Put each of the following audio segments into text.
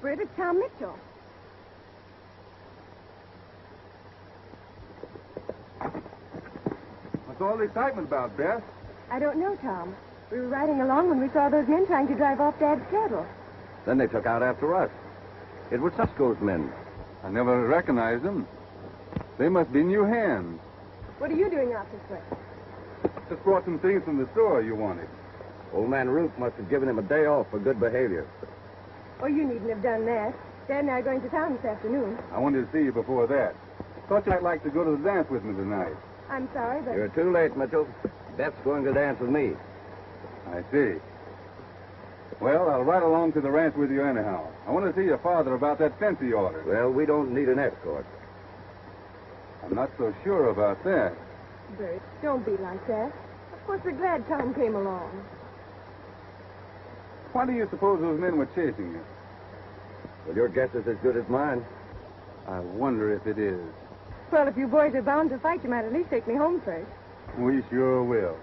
for it. It's Tom Mitchell. What's all the excitement about, Beth? I don't know, Tom. We were riding along when we saw those men trying to drive off Dad's cattle. Then they took out after us. It was Susco's men. I never recognized them. They must be new hands. What are you doing out this way? Just brought some things from the store you wanted. Old man Root must have given him a day off for good behavior. Oh, you needn't have done that. Dad and I are going to town this afternoon. I wanted to see you before that. Thought you might like to go to the dance with me tonight. I'm sorry, but... You're too late, Mitchell. Beth's going to dance with me. I see. Well, I'll ride along to the ranch with you anyhow. I want to see your father about that fence he ordered. Well, we don't need an escort. I'm not so sure about that. Bert, don't be like that. Of course, we're glad Tom came along. Why do you suppose those men were chasing you? Well, your guess is as good as mine. I wonder if it is. Well, if you boys are bound to fight, you might at least take me home first. We sure will.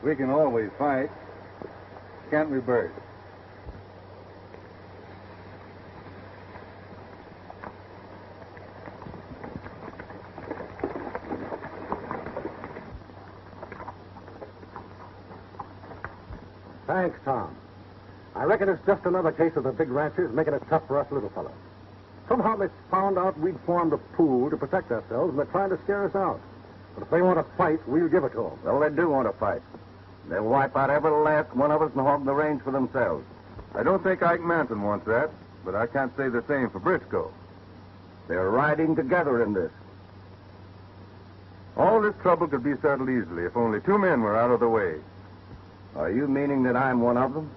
We can always fight. Can't we, Bert? Thanks, Tom. I reckon it's just another case of the big ranchers making it tough for us little fellows. Somehow they found out we'd formed a pool to protect ourselves, and they're trying to scare us out. But if they want to fight, we'll give it to them. Well, they do want to fight. They'll wipe out every last one of us and hog the range for themselves. I don't think Ike Manton wants that, but I can't say the same for Briscoe. They're riding together in this. All this trouble could be settled easily if only two men were out of the way. Are you meaning that I'm one of them?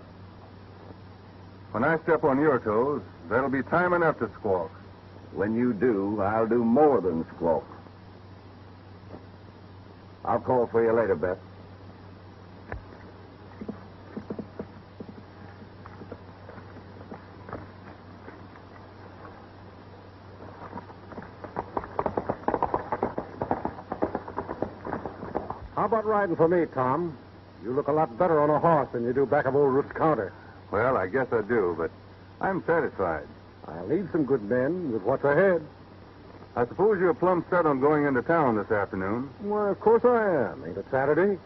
When I step on your toes, there'll be time enough to squawk. When you do, I'll do more than squawk. I'll call for you later, Beth. How about riding for me, Tom? You look a lot better on a horse than you do back of old Root's counter. Well, I guess I do, but I'm satisfied. I'll leave some good men with what's ahead. I suppose you're plumb set on going into town this afternoon. Well, of course I am. Ain't it Saturday?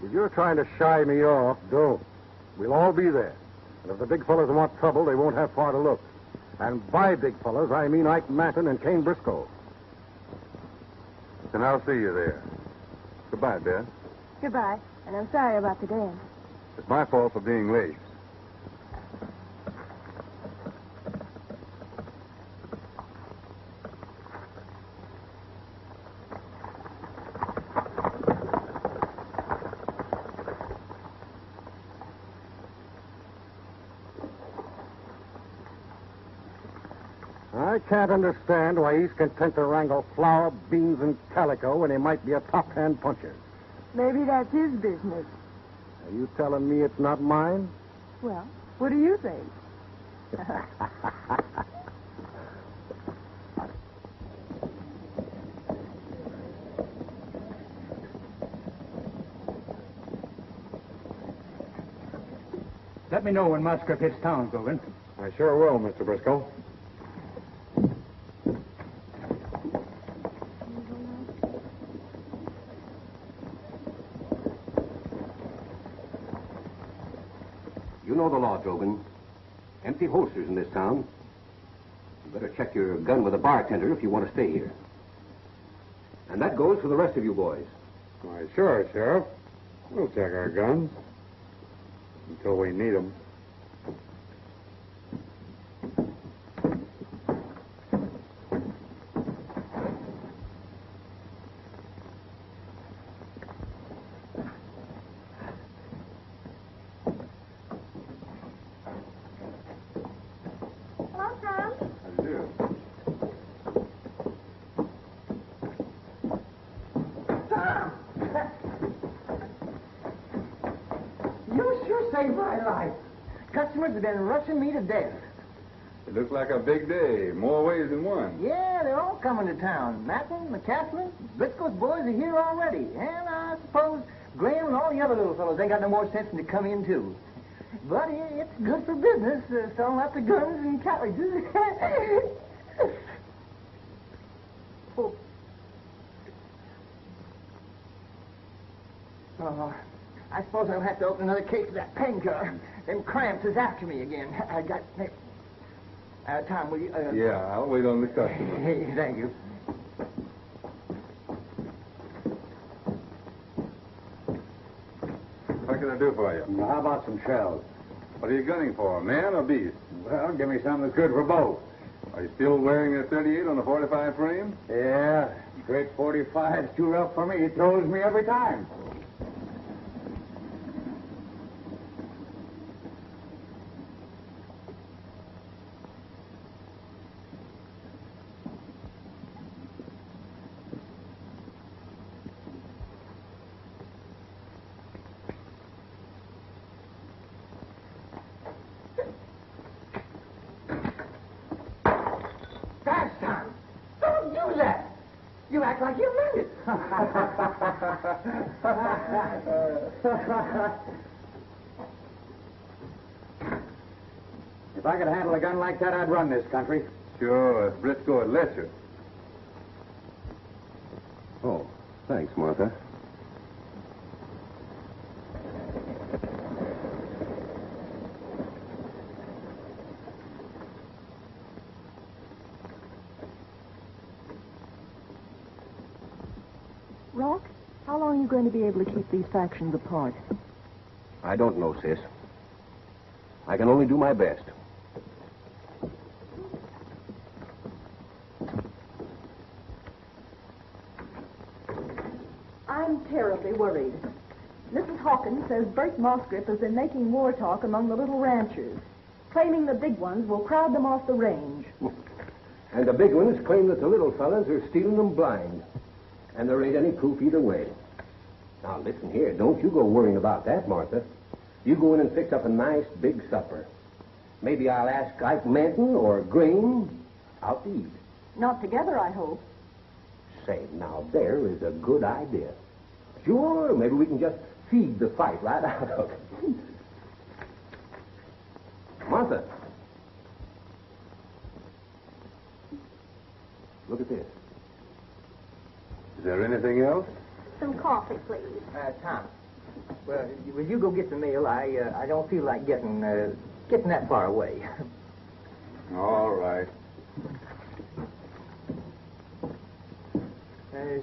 If you're trying to shy me off, don't. We'll all be there. And if the big fellas want trouble, they won't have far to look. And by big fellas, I mean Ike Manton and Kane Briscoe. Then I'll see you there. Goodbye, Beth. Goodbye, and I'm sorry about the dance. It's my fault for being late. I can't understand why he's content to wrangle flour, beans, and calico when he might be a top-hand puncher. Maybe that's his business. Are you telling me it's not mine? Well, what do you think? Let me know when Musgrave hits town, Gogan. I sure will, Mr. Briscoe. You know the law, Jogan. Empty holsters in this town. You better check your gun with a bartender if you want to stay here. And that goes for the rest of you boys. Why, sure, Sheriff. We'll check our guns. Until we need them. Hello, Tom. I do. You sure saved my life. Customers have been rushing me to death. It looks like a big day. More ways than one. Yeah, they're all coming to town. Matlin, McCaslin, Briscoe's boys are here already. And I suppose Graham and all the other little fellows ain't got no more sense than to come in, too. But it's good for business, selling up the guns and carriages. Oh. Oh, I suppose I'll have to open another case of that painkiller. Them cramps is after me again. I got... Tom, will you... Yeah, I'll wait on the customer. Hey, thank you. What can I do for you? How about some shells? What are you gunning for, man or beast? Well, give me something that's good for both. Are you still wearing a 38 on a 45 frame? Yeah, straight 45 is too rough for me. It throws me every time. Gosh, Tom, don't do that. You act like you meant it. If I could handle a gun like that, I'd run this country. Sure, if Briscoe would let you. Oh, thanks, Martha. Rock, how long are you going to be able to keep these factions apart? I don't know, sis. I can only do my best. I'm terribly worried. Mrs. Hawkins says Bert Mossgrip has been making war talk among the little ranchers, claiming the big ones will crowd them off the range. And the big ones claim that the little fellas are stealing them blind. And there ain't any proof either way. Now, listen here. Don't you go worrying about that, Martha. You go in and fix up a nice big supper. Maybe I'll ask Ike Manton or Green out to eat. Not together, I hope. Say, now, there is a good idea. Sure, maybe we can just feed the fight right out of it. Martha. Look at this. Is there anything else? Some coffee, please. Tom, well, will you go get the mail? I don't feel like getting that far away. All right.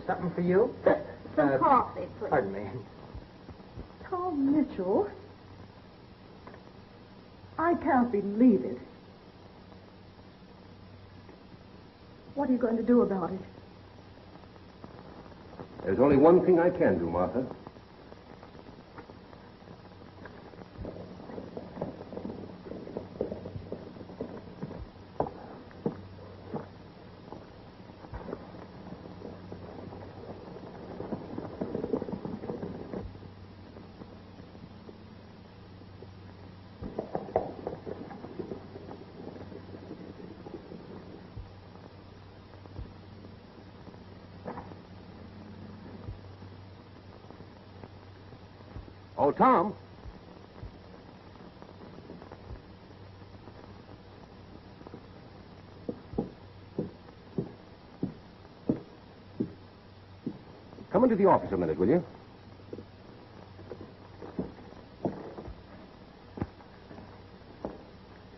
Something for you? Some coffee, please. Pardon me. Tom Mitchell? I can't believe it. What are you going to do about it? There's only one thing I can do, Martha. Oh, Tom. Come into the office a minute, will you?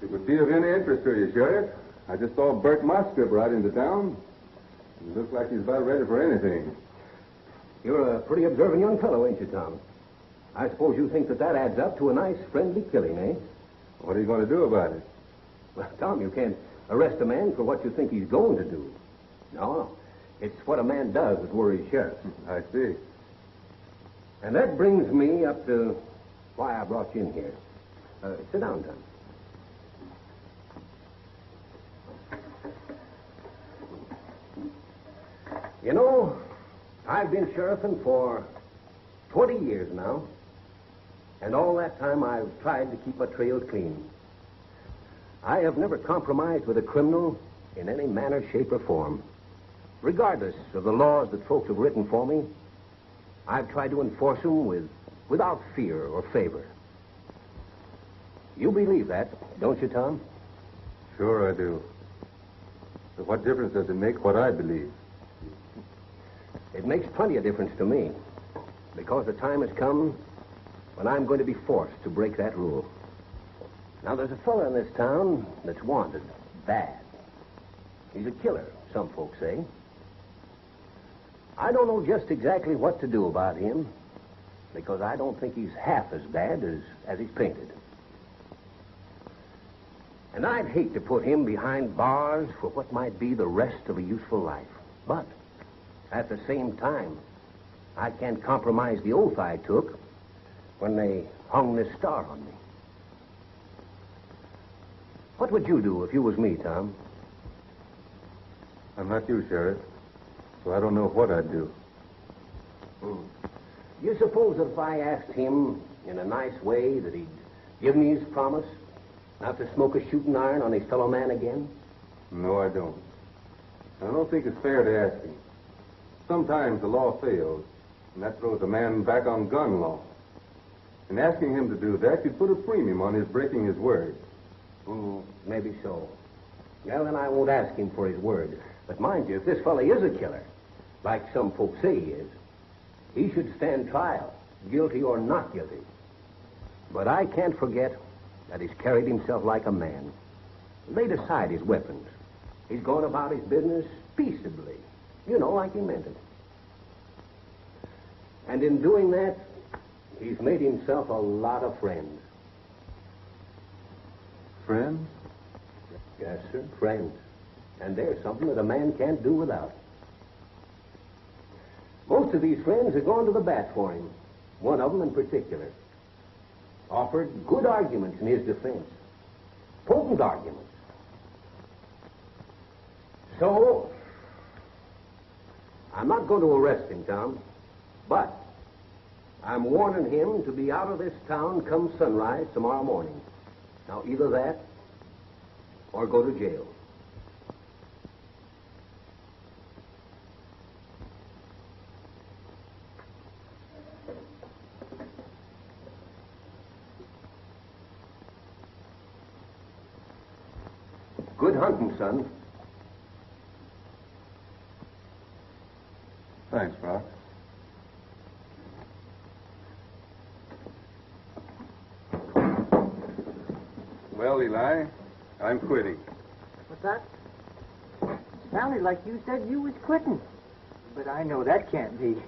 It would be of any interest to you, Sheriff. I just saw Bert Mossgrip ride into town. He looks like he's about ready for anything. You're a pretty observant young fellow, ain't you, Tom? I suppose you think that adds up to a nice, friendly killing, eh? What are you going to do about it? Well, Tom, you can't arrest a man for what you think he's going to do. No. It's what a man does that worries sheriff. I see. And that brings me up to why I brought you in here. Sit down, Tom. You know, I've been sheriffing for 20 years now. And all that time I've tried to keep my trails clean. I have never compromised with a criminal in any manner, shape, or form. Regardless of the laws that folks have written for me, I've tried to enforce them without fear or favor. You believe that, don't you, Tom? Sure I do. But what difference does it make what I believe? It makes plenty of difference to me. Because the time has come when I'm going to be forced to break that rule. Now, there's a fella in this town that's wanted bad. He's a killer, some folks say. I don't know just exactly what to do about him, because I don't think he's half as bad as he's painted. And I'd hate to put him behind bars for what might be the rest of a useful life. But at the same time, I can't compromise the oath I took when they hung this star on me. What would you do if you was me, Tom? I'm not you, Sheriff, so I don't know what I'd do. You suppose that if I asked him in a nice way that he'd give me his promise not to smoke a shooting iron on his fellow man again? No, I don't. I don't think it's fair to ask him. Sometimes the law fails, and that throws a man back on gun law. And asking him to do that, you'd put a premium on his breaking his word. Maybe so. Well, then I won't ask him for his word. But mind you, if this fella is a killer, like some folks say he is, he should stand trial, guilty or not guilty. But I can't forget that he's carried himself like a man, laid aside his weapons. He's gone about his business peaceably, like he meant it. And in doing that, he's made himself a lot of friends. Friends? Yes, sir, friends. And there's something that a man can't do without. Most of these friends have gone to the bat for him. One of them in particular. Offered good arguments in his defense. Potent arguments. So, I'm not going to arrest him, Tom. But I'm warning him to be out of this town come sunrise tomorrow morning. Now, either that or go to jail. Good hunting, son. Thanks, Rock. Well, Eli, I'm quitting. What's that? Sounded like you said you was quitting. But I know that can't be.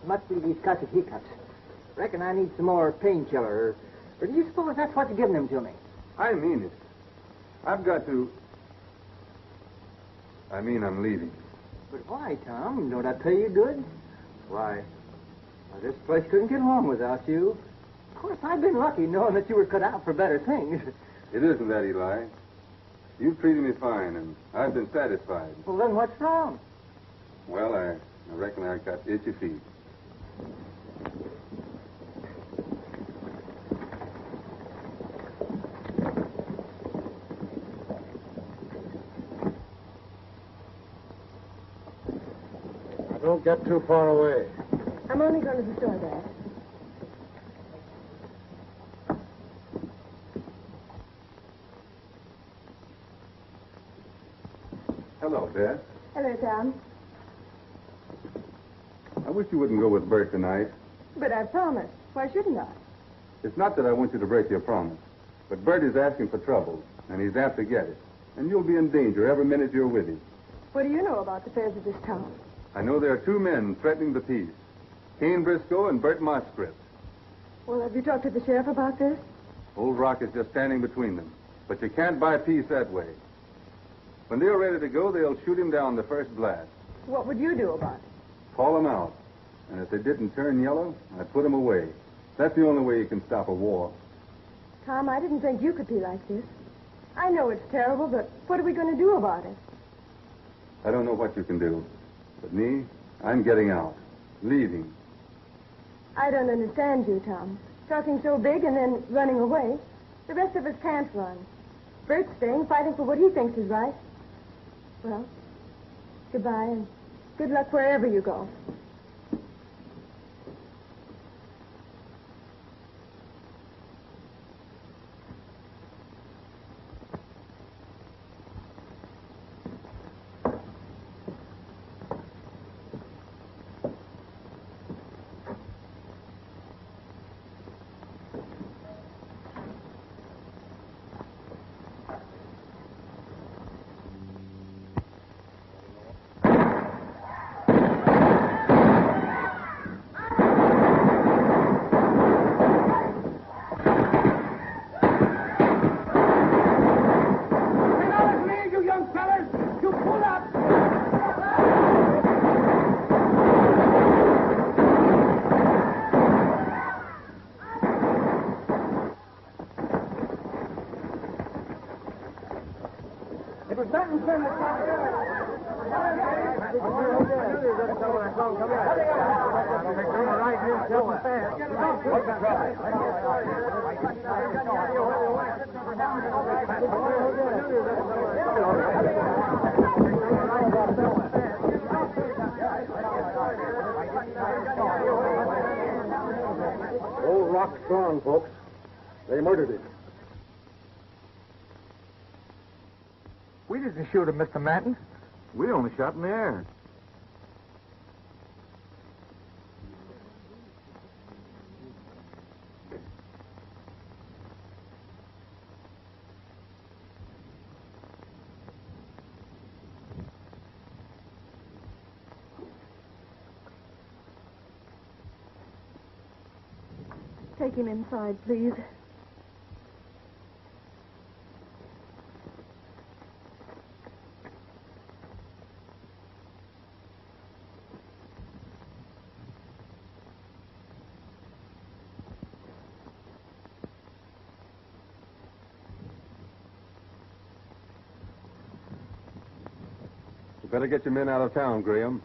Must be these cussed hiccups. Reckon I need some more painkiller. Or do you suppose that's what's giving them to me? I mean it. I've got to... I'm leaving. But why, Tom? Don't I pay you good? Why, this place couldn't get along without you. Of course, I've been lucky knowing that you were cut out for better things. It isn't that, Eli. You've treated me fine, and I've been satisfied. Well, then what's wrong? Well, I reckon I got itchy feet. Don't get too far away. I'm only going to the store, Dad. Hello, Beth. Hello, Tom. I wish you wouldn't go with Bert tonight. But I promised. Why shouldn't I? It's not that I want you to break your promise, but Bert is asking for trouble, and he's apt to get it. And you'll be in danger every minute you're with him. What do you know about the affairs of this town? I know there are two men threatening the peace. Kane Briscoe and Bert Mosgrip. Well, have you talked to the sheriff about this? Old Rock is just standing between them. But you can't buy peace that way. When they're ready to go, they'll shoot him down the first blast. What would you do about it? Call them out. And if they didn't turn yellow, I'd put them away. That's the only way you can stop a war. Tom, I didn't think you could be like this. I know it's terrible, but what are we going to do about it? I don't know what you can do. But me, I'm getting out. Leaving. I don't understand you, Tom. Talking so big and then running away. The rest of us can't run. Bert's staying, fighting for what he thinks is right. Well, goodbye and good luck wherever you go. What's the Old Rock's gone, folks. They murdered him. We didn't shoot him, Mr. Manton. We only shot in the air. Take him inside, please. You better get your men out of town, Graham.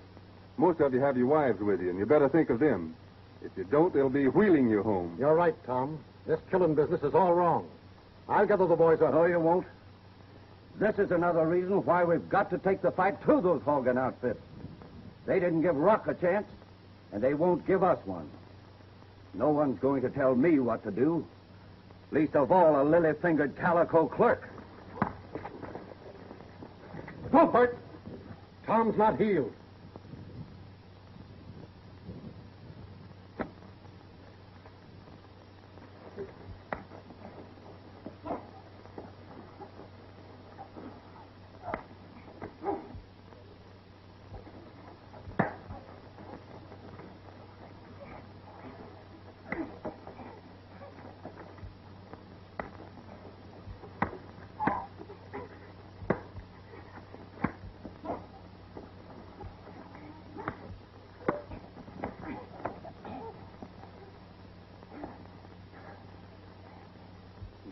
Most of you have your wives with you, and you better think of them. If you don't, they'll be wheeling you home. You're right, Tom. This killing business is all wrong. I'll gather the boys up. No, you won't. This is another reason why we've got to take the fight to those Hogan outfits. They didn't give Rock a chance, and they won't give us one. No one's going to tell me what to do, least of all a lily-fingered calico clerk. Don't hurt. Tom's not healed.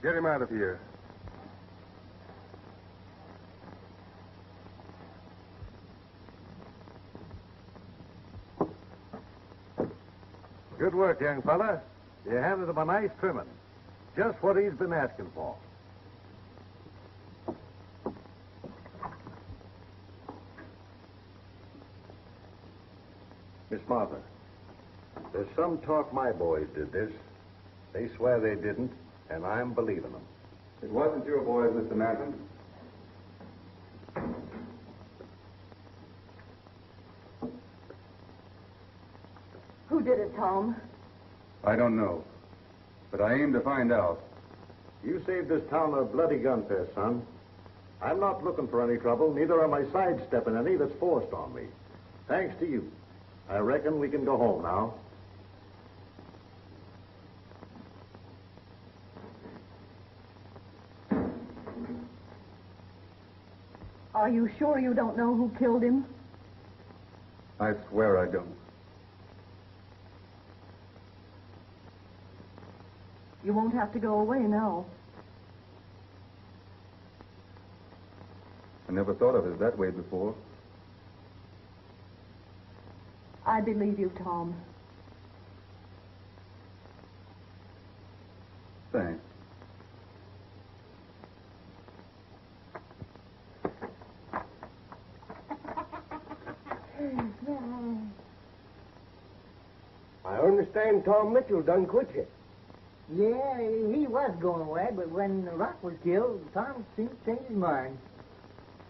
Get him out of here. Good work, young fella. You handed him a nice trimming. Just what he's been asking for. Miss Martha, there's some talk my boys did this. They swear they didn't, and I'm believing them. It wasn't your boys, Mr. Manton. Who did it, Tom? I don't know, but I aim to find out. You saved this town a bloody gunfest, son. I'm not looking for any trouble, neither am I sidestepping any that's forced on me. Thanks to you. I reckon we can go home now. Are you sure you don't know who killed him? I swear I don't. You won't have to go away now. I never thought of it that way before. I believe you, Tom. Thanks. I understand Tom Mitchell done quit you. Yeah, he was going away, but when Rock was killed, Tom seemed to change his mind.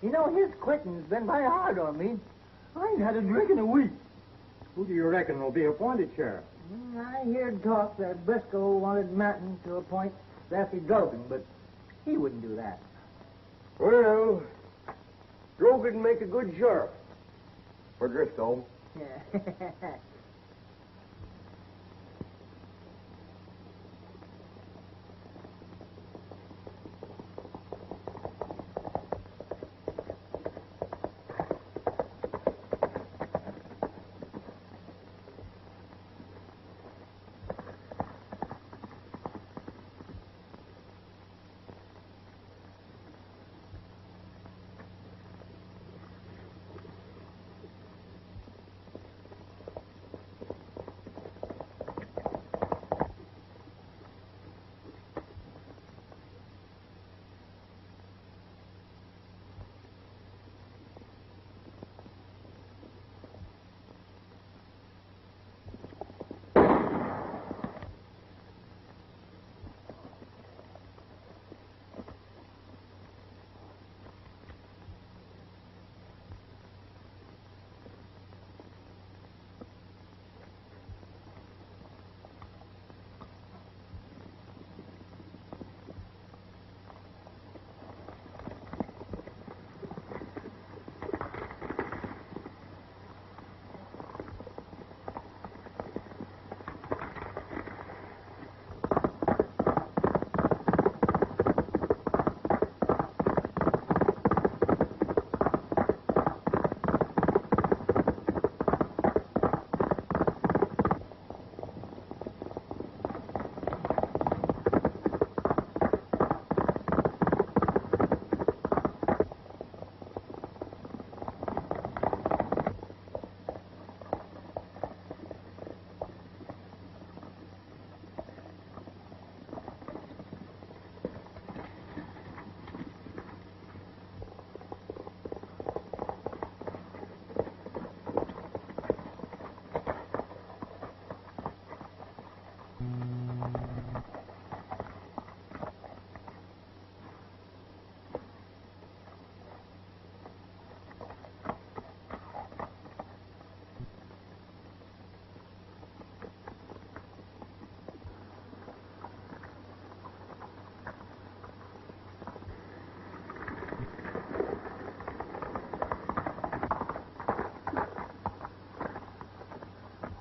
You know, his quitting's been very hard on me. I ain't had a drink in a week. Who do you reckon will be appointed sheriff? I heard talk that Briscoe wanted Manton to appoint Daffy Drogan, but he wouldn't do that. Well, Drogan make a good sheriff. For Driscoll. Yeah.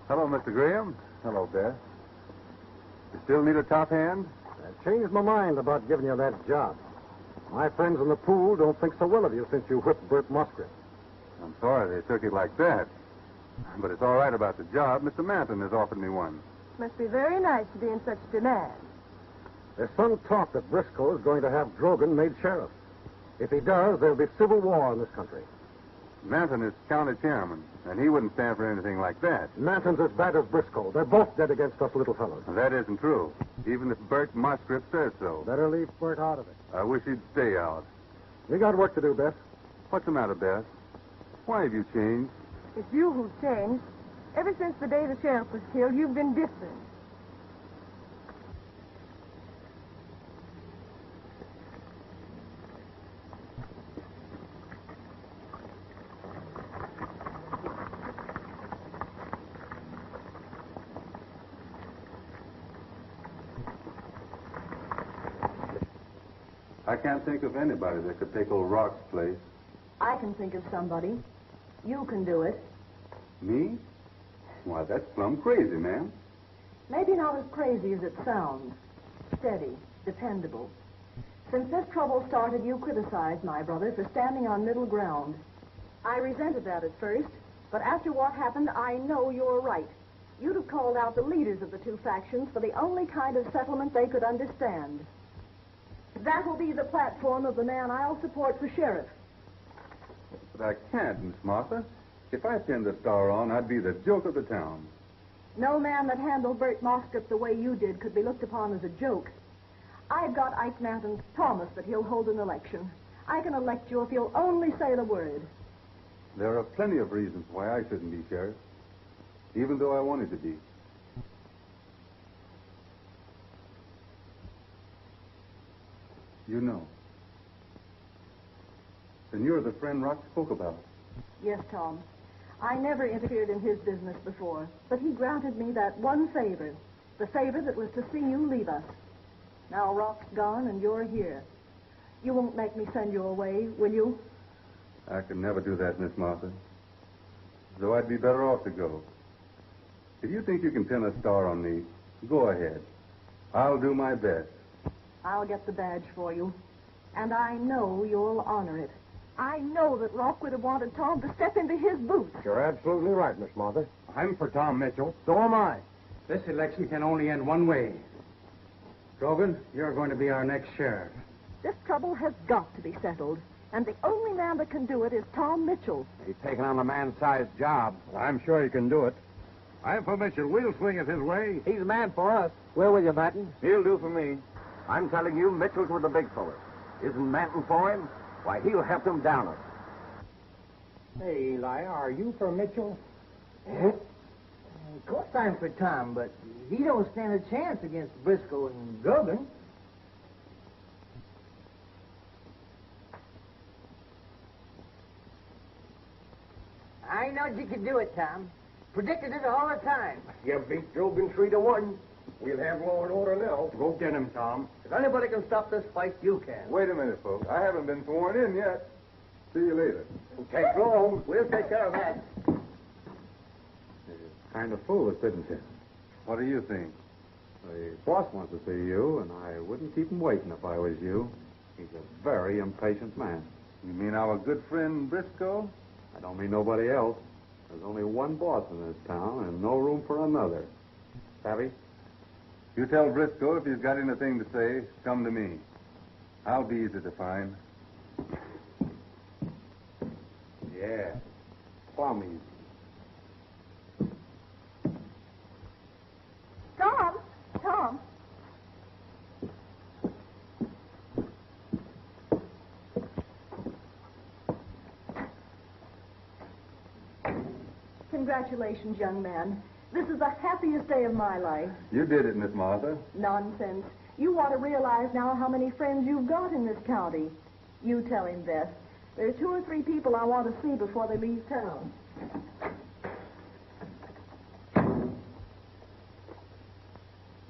Hello, Mr. Graham. Hello, Beth. You still need a top hand? I changed my mind about giving you that job. My friends in the pool don't think so well of you since you whipped Bert Muskrat. I'm sorry they took it like that. But it's all right about the job. Mr. Manton has offered me one. Must be very nice to be in such demand. There's some talk that Briscoe is going to have Drogan made sheriff. If he does, there'll be civil war in this country. Manton is county chairman, and he wouldn't stand for anything like that. Manton's as bad as Briscoe. They're both dead against us little fellows. That isn't true, even if Bert Muskrat says so. Better leave Bert out of it. I wish he'd stay out. We got work to do, Beth. What's the matter, Beth? Why have you changed? It's you who've changed. Ever since the day the sheriff was killed, you've been different. I can't think of anybody that could take old Rock's place. I can think of somebody. You can do it. Me? Why, that's plumb crazy, man. Maybe not as crazy as it sounds. Steady, dependable. Since this trouble started, you criticized my brother for standing on middle ground. I resented that at first, but after what happened, I know you're right. You'd have called out the leaders of the two factions for the only kind of settlement they could understand. That will be the platform of the man I'll support for sheriff. But I can't, Miss Martha. If I pinned the star on, I'd be the joke of the town. No man that handled Bert Moskip the way you did could be looked upon as a joke. I've got Ike Manton's promise that he'll hold an election. I can elect you if you'll only say the word. There are plenty of reasons why I shouldn't be sheriff, even though I wanted to be. You know. Then you're the friend Rock spoke about. Yes, Tom. I never interfered in his business before, but he granted me that one favor, the favor that was to see you leave us. Now Rock's gone and you're here. You won't make me send you away, will you? I could never do that, Miss Martha. Though I'd be better off to go. If you think you can pin a star on me, go ahead. I'll do my best. I'll get the badge for you. And I know you'll honor it. I know that Rock would have wanted Tom to step into his boots. You're absolutely right, Miss Martha. I'm for Tom Mitchell. So am I. This election can only end one way. Drogan, you're going to be our next sheriff. This trouble has got to be settled. And the only man that can do it is Tom Mitchell. He's taken on a man-sized job. I'm sure he can do it. I'm for Mitchell. We'll swing it his way. He's a man for us. We're with you, Martin. He'll do for me. I'm telling you, Mitchell's with the big fellas. Isn't Manton for him? Why, he'll have them down us. Hey, Eli, are you for Mitchell? Of course I'm for Tom, but he don't stand a chance against Briscoe and Drogan. I knowed you could do it, Tom. Predicted it all the time. You beat Drogan 3-1. We'll have law and order now. Go get him, Tom. If anybody can stop this fight, you can. Wait a minute, folks. I haven't been sworn in yet. See you later. Take long. We'll take care of that. Kind of foolish, isn't it? What do you think? The boss wants to see you, and I wouldn't keep him waiting if I was you. He's a very impatient man. You mean our good friend Briscoe? I don't mean nobody else. There's only one boss in this town, and no room for another. Savvy? You tell Briscoe if he's got anything to say, come to me. I'll be easy to find. Yeah. Plum easy. Tom! Tom! Congratulations, young man. This is the happiest day of my life. You did it, Miss Martha. Nonsense. You ought to realize now how many friends you've got in this county. You tell him, Beth. There are 2 or 3 people I want to see before they leave town.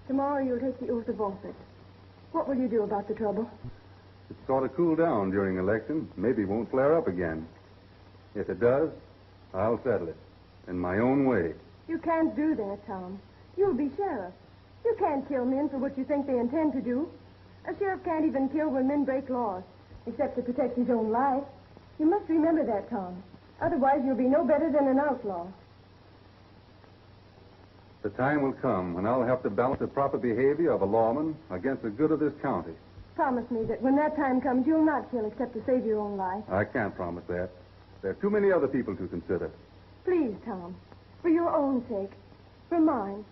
Tomorrow you'll take the oath of office. What will you do about the trouble? It's sort of cooled down during election. Maybe it won't flare up again. If it does, I'll settle it in my own way. You can't do that, Tom. You'll be sheriff. You can't kill men for what you think they intend to do. A sheriff can't even kill when men break laws, except to protect his own life. You must remember that, Tom. Otherwise, you'll be no better than an outlaw. The time will come when I'll have to balance the proper behavior of a lawman against the good of this county. Promise me that when that time comes, you'll not kill except to save your own life. I can't promise that. There are too many other people to consider. Please, Tom. For your own sake. For mine.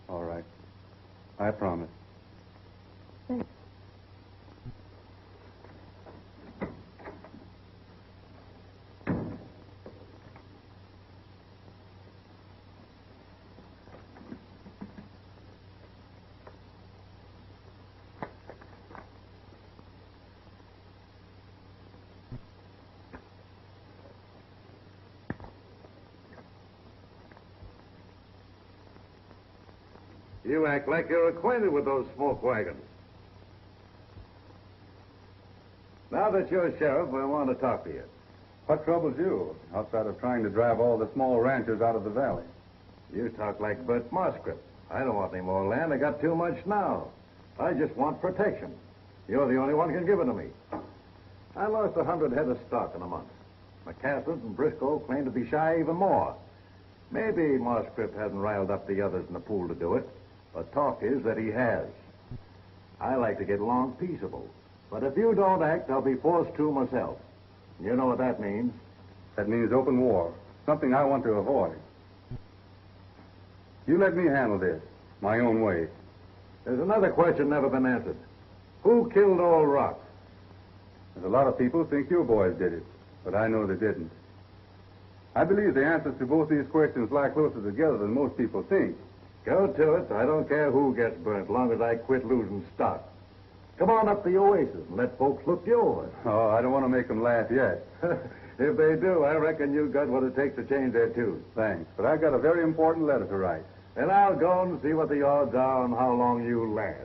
All right. I promise. Thanks. You act like you're acquainted with those smoke wagons. Now that you're sheriff, I want to talk to you. What troubles you, outside of trying to drive all the small ranchers out of the valley? You talk like Bert Moscrip. I don't want any more land. I got too much now. I just want protection. You're the only one who can give it to me. I lost 100 head of stock in a month. McCaslin and Briscoe claim to be shy even more. Maybe Moscrip hasn't riled up the others in the pool to do it. But talk is that he has. I like to get along peaceable. But if you don't act, I'll be forced to myself. You know what that means? That means open war, something I want to avoid. You let me handle this, my own way. There's another question never been answered. Who killed Old Rock? There's a lot of people think your boys did it, but I know they didn't. I believe the answers to both these questions lie closer together than most people think. Go to it. I don't care who gets burnt, as long as I quit losing stock. Come on up the Oasis and let folks look you over. Oh, I don't want to make them laugh yet. If they do, I reckon you got what it takes to change their tune. Thanks, but I've got a very important letter to write. And I'll go and see what the odds are on how long you last.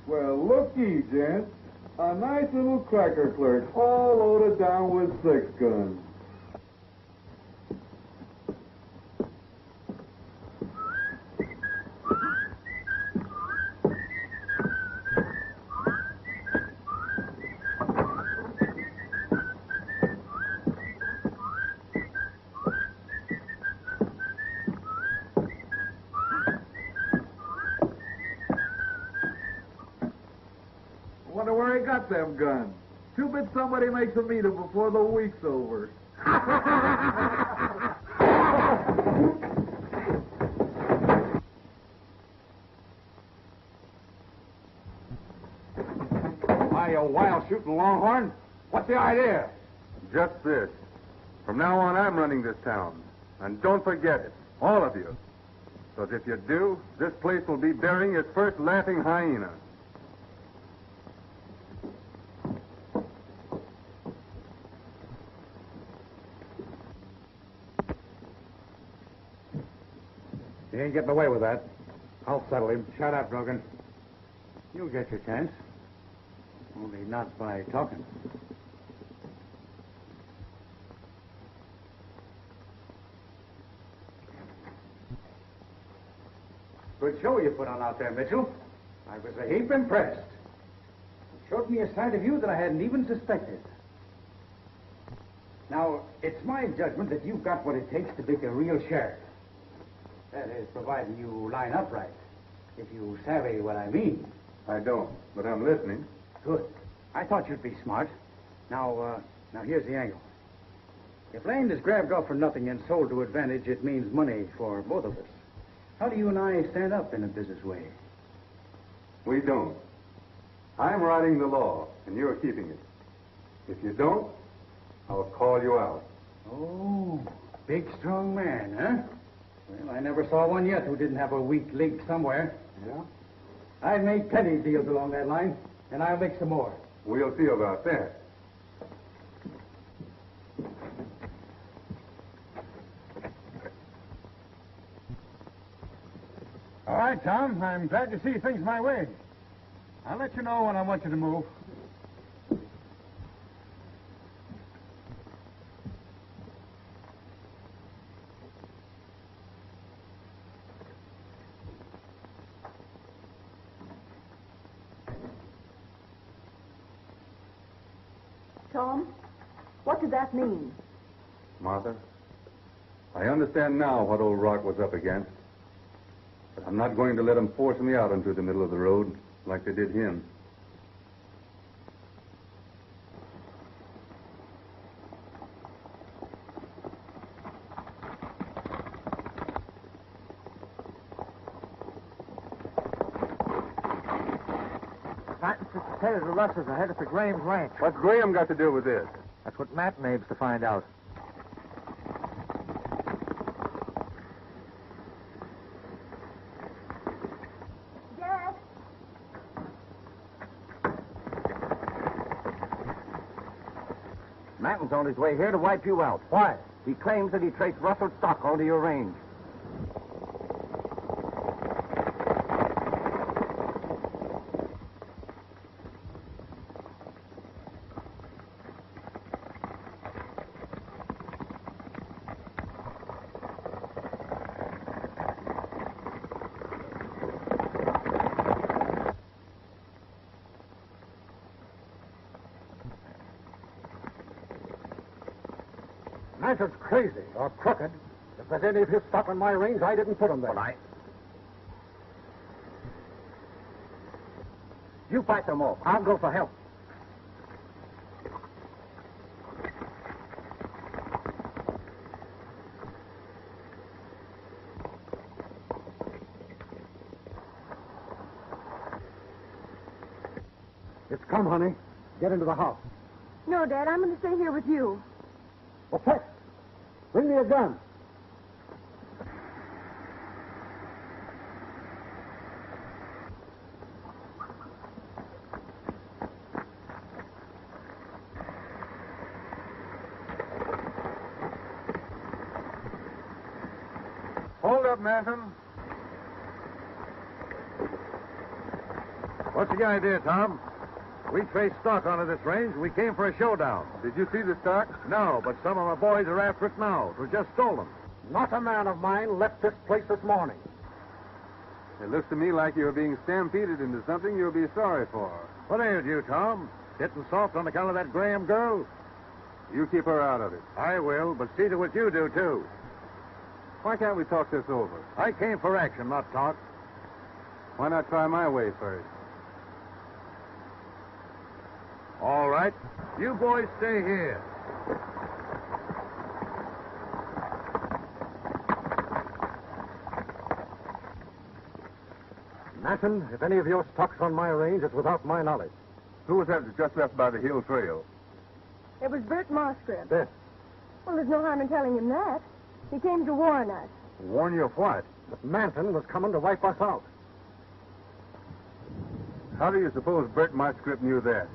Well, looky, gents. A nice little cracker clerk, all loaded down with 6 guns. Wonder where he got them guns. Too bad somebody makes him eat them before the week's over. Why, you wild-shooting longhorn? What's the idea? Just this. From now on, I'm running this town. And don't forget it, all of you. Because if you do, this place will be burying its first laughing hyena. You ain't getting away with that. I'll settle him. Shut up, Brogan. You'll get your chance. Only not by talking. Good show you put on out there, Mitchell. I was a heap impressed. It showed me a side of you that I hadn't even suspected. Now, it's my judgment that you've got what it takes to make a real sheriff. That is, providing you line up right. If you savvy what I mean. I don't, but I'm listening. Good. I thought you'd be smart. Now, Now, here's the angle. If land is grabbed off for nothing and sold to advantage, it means money for both of us. How do you and I stand up in a business way? We don't. I'm writing the law, and you're keeping it. If you don't, I'll call you out. Oh, big, strong man, huh? Well, I never saw one yet who didn't have a weak link somewhere. Yeah? I've made plenty of deals along that line, and I'll make some more. We'll see about that. All right, Tom. I'm glad to see things my way. I'll let you know when I want you to move. Tom, what did that mean? Martha, I understand now what old Rock was up against. But I'm not going to let them force me out into the middle of the road like they did him. Martin's headed to Russell's are headed for Graham's ranch. What's Graham got to do with this? That's what Matt aims to find out. Jack? Matton's on his way here to wipe you out. Why? He claims that he traced Russell's stock onto your range. Manton's crazy or crooked. If there's any of his stock on my range, I didn't put him there. Well, You fight them off. I'll go for help. It's come, honey. Get into the house. No, Dad, I'm going to stay here with you. Well, Tex, bring me a gun. Hold up, Manton. What's the idea, Tom? We traced stock onto this range. We came for a showdown. Did you see the stock? No, but some of my boys are after it now. It was just stolen. Not a man of mine left this place this morning. It looks to me like you're being stampeded into something you'll be sorry for. What ailed you, Tom? Getting soft on account of that Graham girl? You keep her out of it. I will, but see to what you do, too. Why can't we talk this over? I came for action, not talk. Why not try my way first? All right. You boys stay here. Manton, if any of your stock's on my range, it's without my knowledge. Who was that just left by the hill trail? It was Bert Mosscrib. This. Well, there's no harm in telling him that. He came to warn us. Warn you of what? That Manton was coming to wipe us out. How do you suppose Bert Mosscrib knew that?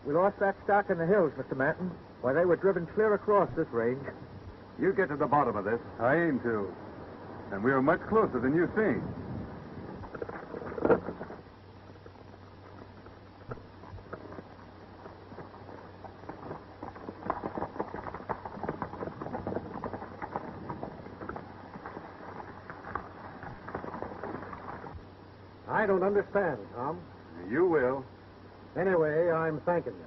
We lost that stock in the hills, Mr. Manton. Why, they were driven clear across this range. You get to the bottom of this. I aim to. And we are much closer than you think. I don't understand, Tom. You will. Anyway, I'm thanking you.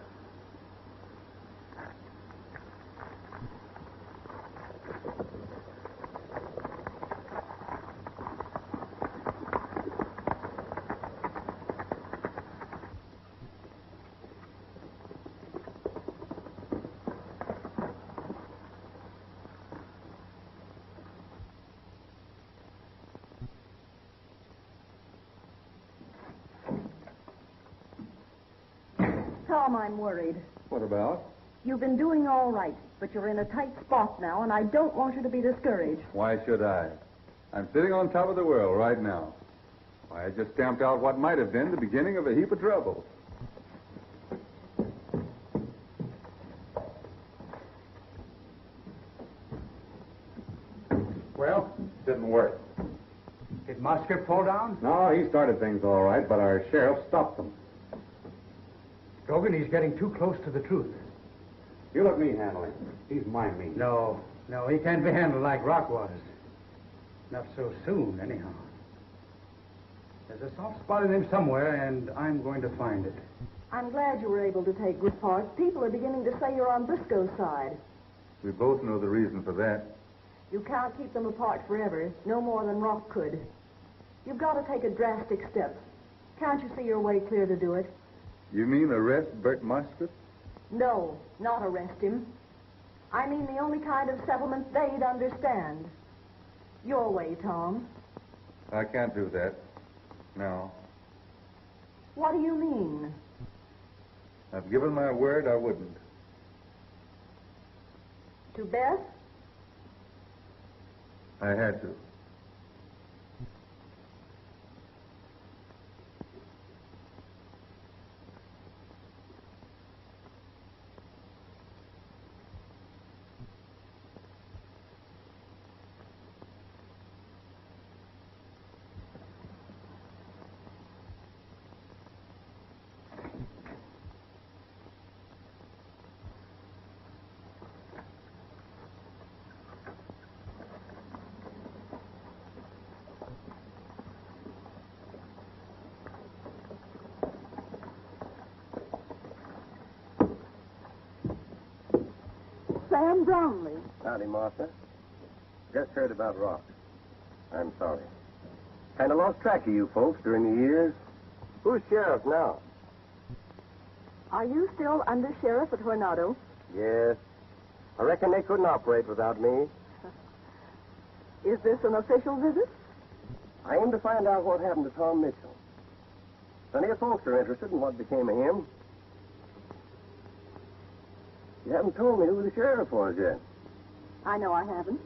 Tom, I'm worried. What about? You've been doing all right, but you're in a tight spot now, and I don't want you to be discouraged. Why should I? I'm sitting on top of the world right now. Why, I just stamped out what might have been the beginning of a heap of trouble. Well, didn't work. Did Musket fall down? No, he started things all right, but our sheriff stopped them. Logan, he's getting too close to the truth. You let me handle him. He's my mean. No, he can't be handled like Rock was. Not so soon, anyhow. There's a soft spot in him somewhere, and I'm going to find it. I'm glad you were able to take good part. People are beginning to say you're on Briscoe's side. We both know the reason for that. You can't keep them apart forever, no more than Rock could. You've got to take a drastic step. Can't you see your way clear to do it? You mean arrest Bert Musket? No, not arrest him. I mean the only kind of settlement they'd understand. Your way, Tom. I can't do that. No. What do you mean? I've given my word I wouldn't. To Beth? I had to. Sam Brownlee. Howdy, Martha. Just heard about Rock. I'm sorry. Kind of lost track of you folks during the years. Who's sheriff now? Are you still under sheriff at Tornado? Yes. I reckon they couldn't operate without me. Is this an official visit? I aim to find out what happened to Tom Mitchell. Plenty of folks are interested in what became of him. You haven't told me who the sheriff was yet. I know I haven't.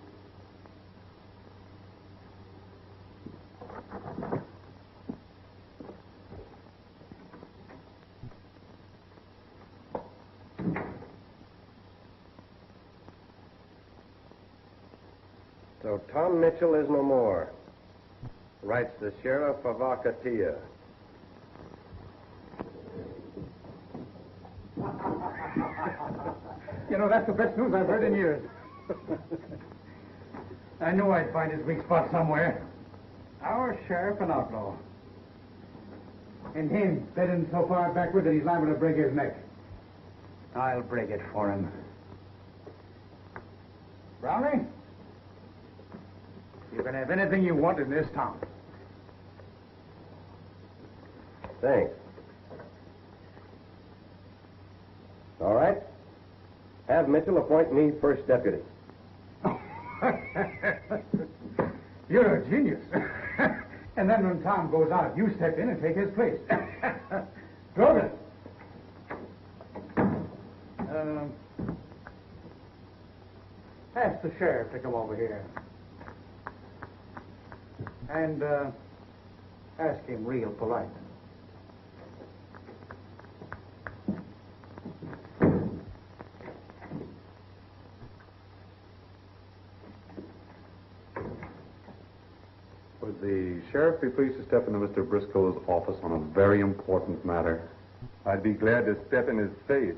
So Tom Mitchell is no more. Writes the sheriff of Akatia. You know, that's the best news I've heard in years. I knew I'd find his weak spot somewhere. Our sheriff and outlaw. And him bedding so far backward that he's liable to break his neck. I'll break it for him. Brownie, you can have anything you want in this town. Thanks. All right. Have Mitchell appoint me first deputy. You're a genius. And then when Tom goes out, you step in and take his place. Drogan. Ask the sheriff to come over here. And ask him real polite. Would the sheriff be pleased to step into Mr. Briscoe's office on a very important matter? I'd be glad to step in his face,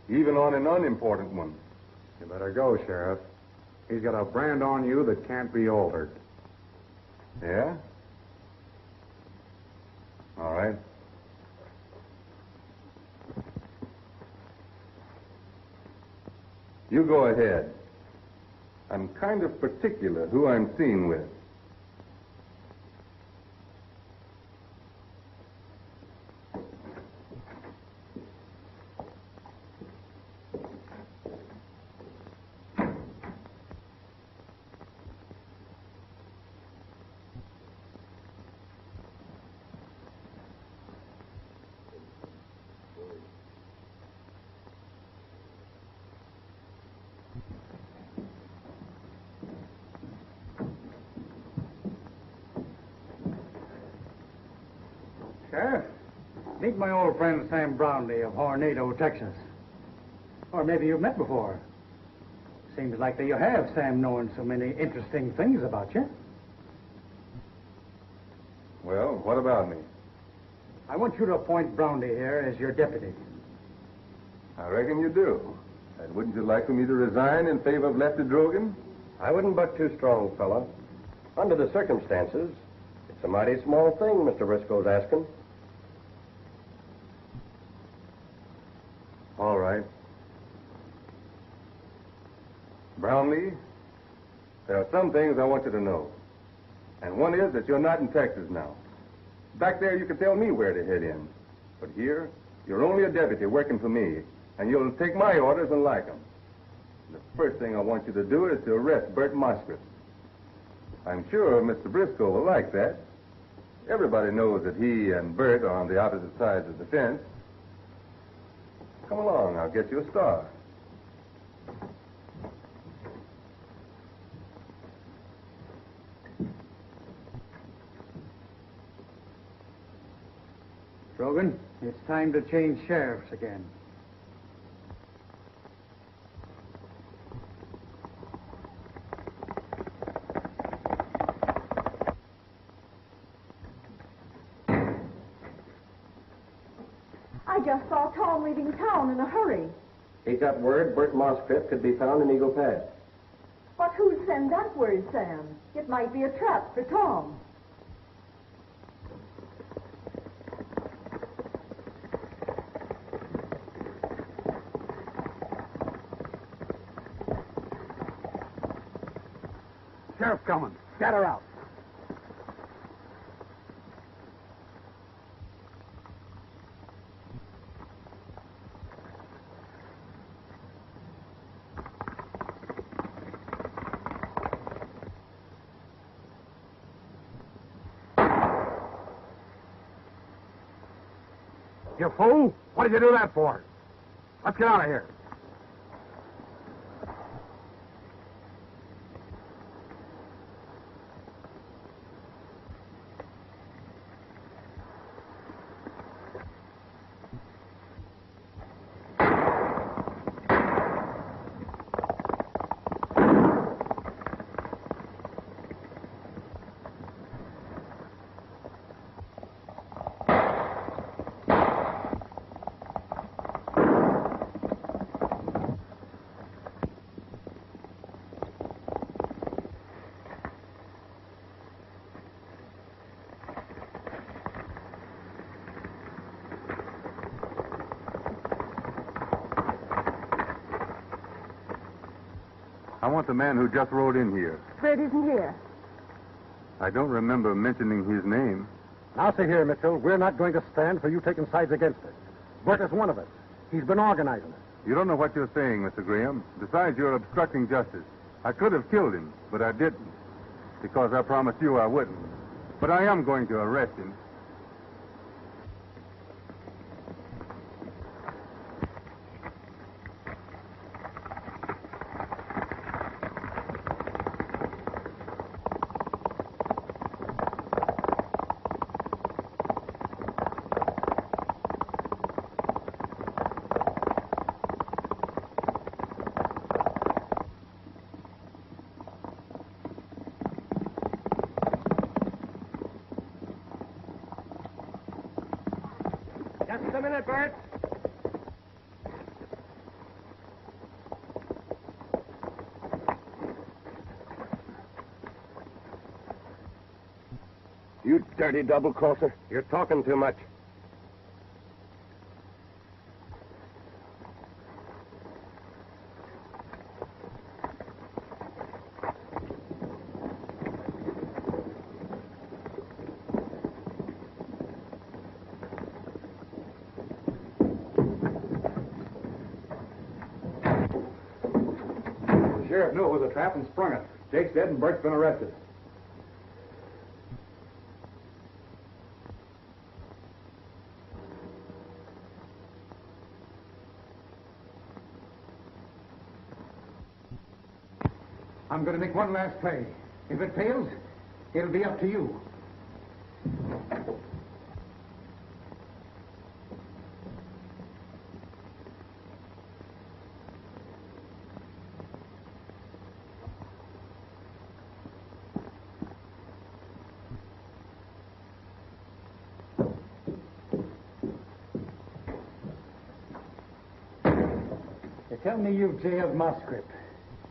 even on an unimportant one. You better go, Sheriff. He's got a brand on you that can't be altered. Yeah? All right. You go ahead. I'm kind of particular who I'm seen with. Sheriff, meet my old friend Sam Brownlee of Hornado, Texas. Or maybe you've met before. Seems like that you have, Sam, knowing so many interesting things about you. Well, what about me? I want you to appoint Brownlee here as your deputy. I reckon you do. And wouldn't you like for me to resign in favor of Lefty Drogan? I wouldn't buck too strong, fella. Under the circumstances, it's a mighty small thing Mr. Briscoe's asking. All right. Brownlee, there are some things I want you to know. And one is that you're not in Texas now. Back there, you could tell me where to head in. But here, you're only a deputy working for me, and you'll take my orders and like them. The first thing I want you to do is to arrest Bert Moskowitz. I'm sure Mr. Briscoe will like that. Everybody knows that he and Bert are on the opposite sides of the fence. Come along, I'll get you a star. Drogan, it's time to change sheriffs again. I just saw Tom leaving town in a hurry. He got word Bert Moskowitz could be found in Eagle Pass. But who'd send that word, Sam? It might be a trap for Tom. Sheriff coming. Scatter out. You fool! What did you do that for? Let's get out of here. I want the man who just rode in here. Bert isn't here. I don't remember mentioning his name. Now, see here, Mitchell, we're not going to stand for you taking sides against us. Bert is one of us. He's been organizing it. You don't know what you're saying, Mr. Graham. Besides, you're obstructing justice. I could have killed him, but I didn't. Because I promised you I wouldn't. But I am going to arrest him. Just a minute, Bert. You dirty double-crosser. You're talking too much. The sheriff knew it was a trap and sprung it. Jake's dead and Bert's been arrested. I'm going to make one last play. If it fails, it'll be up to you. Tell me you've jailed Musgrip.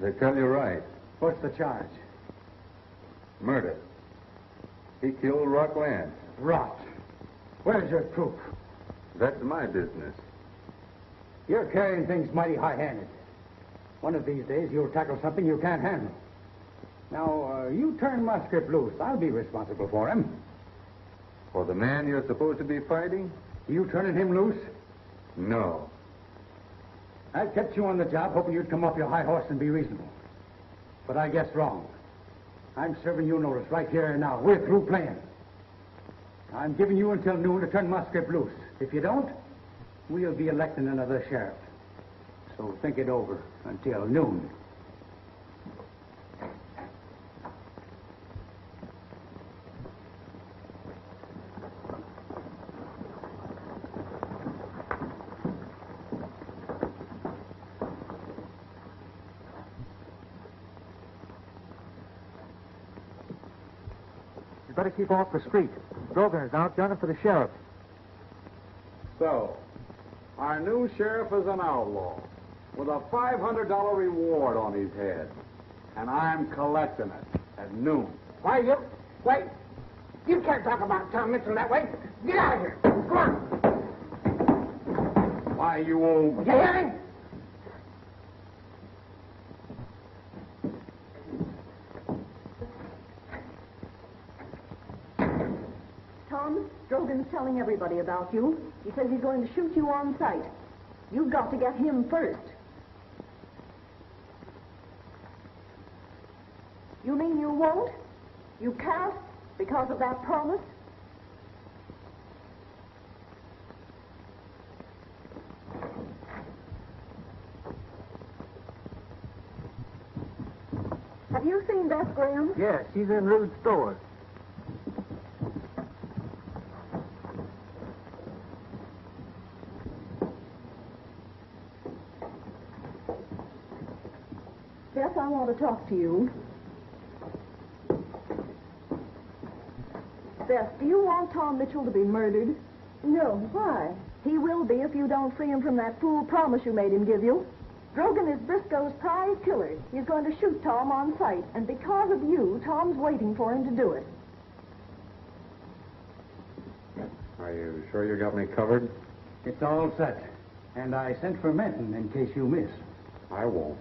They tell you right. What's the charge? Murder. He killed Rockland. Rot. Where's your proof? That's my business. You're carrying things mighty high-handed. One of these days, you'll tackle something you can't handle. Now, you turn Musgrip loose. I'll be responsible for him. For the man you're supposed to be fighting? You turning him loose? No. I kept you on the job hoping you'd come off your high horse and be reasonable. But I guessed wrong. I'm serving you notice right here and now. We're through playing. I'm giving you until noon to turn Musgrip loose. If you don't, we'll be electing another sheriff. So think it over until noon. You better keep off the street. Brogan is out gunning for the sheriff. So, our new sheriff is an outlaw with a $500 reward on his head. And I'm collecting it at noon. Wait. You can't talk about Tom Mitchell that way. Get out of here. Come on. Why, you old... You hear me? Tom, Drogan's telling everybody about you. He says he's going to shoot you on sight. You've got to get him first. You mean you won't? You can't because of that promise? Have you seen Beth Graham? Yes, she's in Rude's store. Beth, I want to talk to you. Beth, do you want Tom Mitchell to be murdered? No. Why? He will be if you don't free him from that fool promise you made him give you. Drogan is Briscoe's prize killer. He's going to shoot Tom on sight, and because of you, Tom's waiting for him to do it. Are you sure you got me covered? It's all set. And I sent for Menton in case you miss. I won't.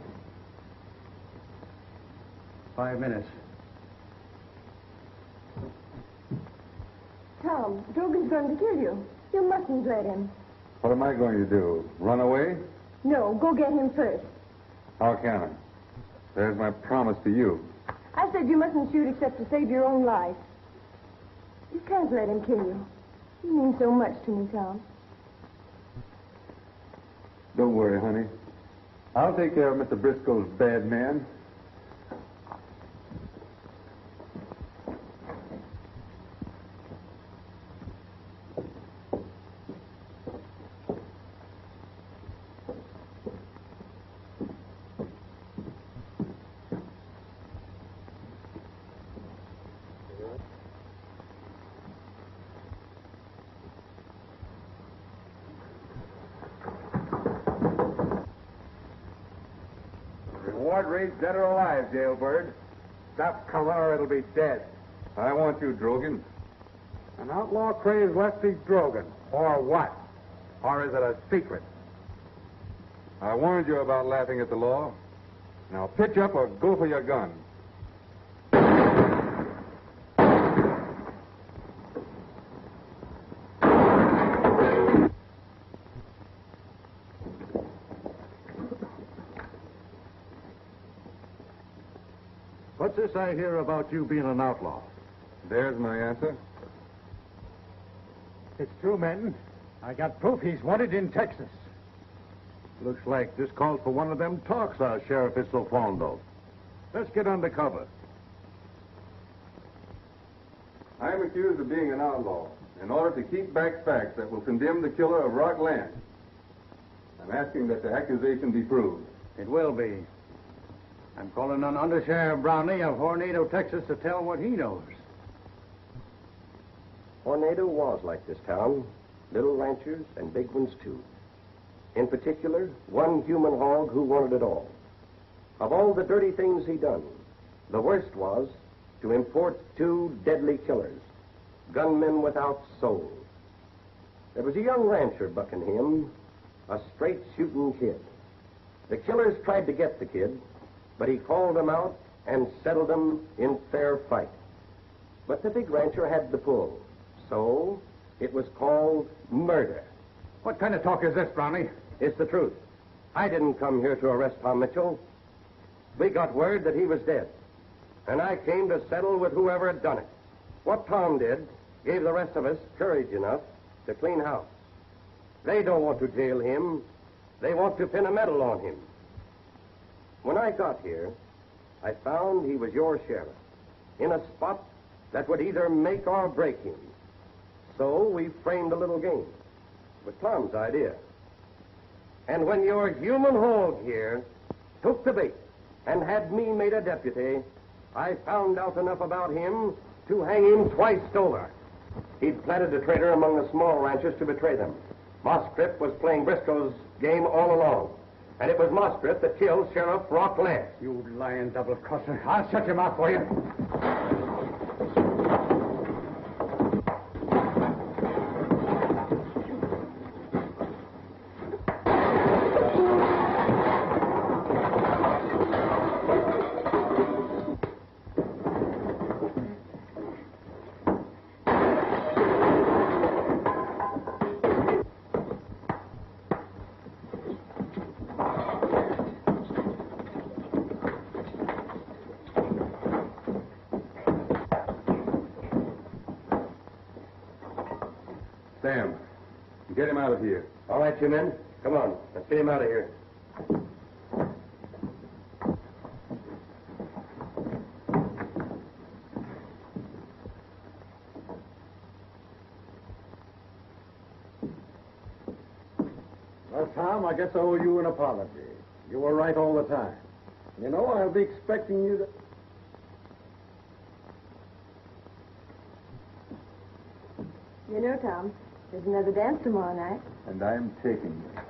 5 minutes. Tom, Drogan's going to kill you. You mustn't let him. What am I going to do? Run away? No, go get him first. How can I? There's my promise to you. I said you mustn't shoot except to save your own life. You can't let him kill you. You mean so much to me, Tom. Don't worry, honey. I'll take care of Mr. Briscoe's bad man. Reward rate's dead or alive, jailbird. Stop coming or it'll be dead. I want you, Drogan. An outlaw crazed Lefty Drogan. Or what? Or is it a secret? I warned you about laughing at the law. Now pitch up or go for your gun. What's this I hear about you being an outlaw? There's my answer. It's true, Menton. I got proof he's wanted in Texas. Looks like this calls for one of them talks our sheriff is so fond of. Let's get under cover. I am accused of being an outlaw in order to keep back facts that will condemn the killer of Rockland. I'm asking that the accusation be proved. It will be. I'm calling on Under Sheriff Brownlee of Hornado, Texas, to tell what he knows. Hornado was like this town. Little ranchers and big ones, too. In particular, one human hog who wanted it all. Of all the dirty things he done, the worst was to import two deadly killers, gunmen without souls. There was a young rancher bucking him, a straight-shooting kid. The killers tried to get the kid, but he called them out and settled them in fair fight. But the big rancher had the pull, so it was called murder. What kind of talk is this, Brownie? It's the truth. I didn't come here to arrest Tom Mitchell. We got word that he was dead, and I came to settle with whoever had done it. What Tom did gave the rest of us courage enough to clean house. They don't want to jail him. They want to pin a medal on him. When I got here, I found he was your sheriff, in a spot that would either make or break him. So we framed a little game. It was Tom's idea. And when your human hog here took the bait and had me made a deputy, I found out enough about him to hang him twice over. He'd planted a traitor among the small ranchers to betray them. Moscrip was playing Briscoe's game all along. And it was Moscrip that killed Sheriff Rock Lance. You lying double-crosser. I'll shut your mouth for you. Sam, get him out of here. All right, you men. Come on. Let's get him out of here. Well, Tom, I guess I owe you an apology. You were right all the time. You know, I'll be expecting you to... You know, Tom, there's another dance tomorrow night. And I'm taking you.